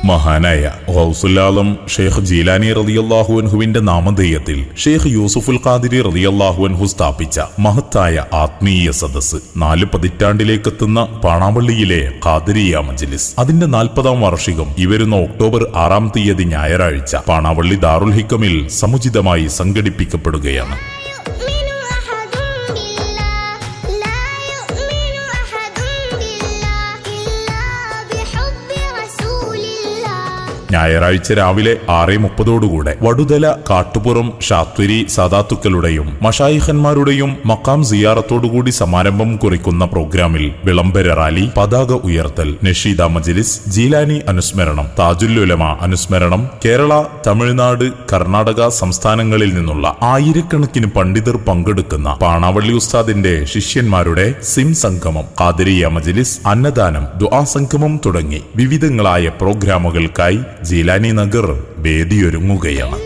മഹാനായ ഗൗസുൽ-ആലം ഷെയ്ഖ് ജീലാനി റളിയല്ലാഹു അൻഹുവിന്റെ നാമധേയത്തിൽ ഷെയ്ഖ് യൂസുഫുൽ ഖാദിരി റളിയല്ലാഹു അൻഹു സ്ഥാപിച്ച മഹത്തായ ആത്മീയ സദസ്സ് 4 പതിറ്റാണ്ടിലേക്കെത്തുന്ന പാണാവള്ളിയിലെ ഖാദിരിയ മജ്ലിസ് അതിന്റെ 40ാം വാർഷികം ഈ വരുന്ന ഒക്ടോബർ 6-ാം തീയതി ഞായറാഴ്ച പാണാവള്ളി ദാറുൽ ഹിക്കമിൽ സമുചിതമായി സംഘടിപ്പിക്കപ്പെടുകയാണ്. ഞായറാഴ്ച രാവിലെ 6:30 വടുതല കാട്ടുപുറം ഷാത്വരി സാദാത്തുക്കളുടെയും മഷായിഖന്മാരുടെയും മക്കാം സിയാറത്തോടുകൂടി സമാരംഭം കുറിക്കുന്ന പ്രോഗ്രാമിൽ വിളംബര റാലി, പതാക ഉയർത്തൽ, നഷീദ മജ്ലിസ്, ജീലാനി അനുസ്മരണം, താജുൽ ഉലമ അനുസ്മരണം, കേരള, തമിഴ്നാട്, കർണാടക സംസ്ഥാനങ്ങളിൽ നിന്നുള്ള ആയിരക്കണക്കിന് പണ്ഡിതർ പങ്കെടുക്കുന്ന പാണാവള്ളി ഉസ്താദിന്റെ ശിഷ്യന്മാരുടെ സിം സംഗമം, ഖാദിരിയ മജ്ലിസ്, അന്നദാനം, ദുആ സംഗമം തുടങ്ങി വിവിധങ്ങളായ പ്രോഗ്രാമുകൾക്കായി ജീലാനി നഗർ വേദിയൊരുങ്ങുകയാണ്.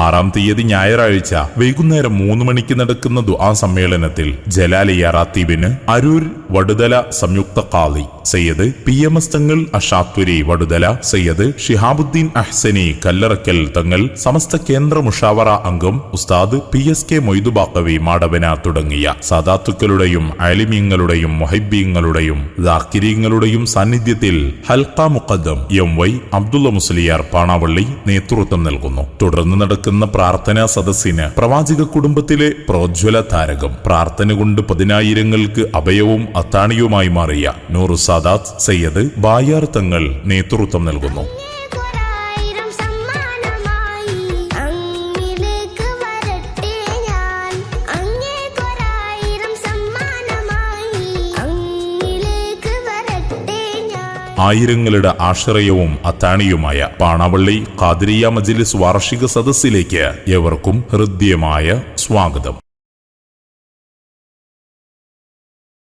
ആറാം തീയതി ഞായറാഴ്ച വൈകുന്നേരം 3 മണിക്ക് നടക്കുന്ന ദുആ സമ്മേളനത്തിൽ ജലാലിയ റാത്തീബിന് അരൂർ വടുതല സംയുക്ത ഖാളി സയ്യിദ് PMS തങ്ങൾ അഷാത്വരി വടുതല, സയ്യിദ് ഷിഹാബുദ്ദീൻ അഹ്സനി കല്ലറക്കൽ തങ്ങൾ, സമസ്ത കേന്ദ്ര മുഷാവറ അംഗം ഉസ്താദ് PSK മൊയ്തുബാക്കവി മാടവന തുടങ്ങിയ സാദാത്തുക്കളുടെയും ആലിമീങ്ങളുടെയും മുഹബ്ബീങ്ങളുടെയും ദാക്കിരീങ്ങളുടെയും സാന്നിധ്യത്തിൽ ഹൽഖ മുഖദ്ദം MY അബ്ദുള്ള മുസ്ലിയാർ പാണാവള്ളി നേതൃത്വം നൽകുന്നു. തുടർന്ന് നടക്കുന്ന പ്രാർത്ഥനാ സദസ്സിന് പ്രവാചക കുടുംബത്തിലെ പ്രോജ്വല താരകം, പ്രാർത്ഥന കൊണ്ട് 10,000-ങ്ങൾക്ക് അഭയവും അത്താണിയുമായി മാറിയ നൂറു സാദാത്ത് സയ്യിദ് ബായാർ തങ്ങൾ നേതൃത്വം നൽകുന്നു. ആയിരങ്ങളുടെ ആശ്രയവും അത്താണിയുമായ പാണാവള്ളി ഖാദിരിയ മജ്ലിസ് വാർഷിക സദസ്സിലേക്ക് ഏവർക്കും ഹൃദ്യമായ സ്വാഗതം.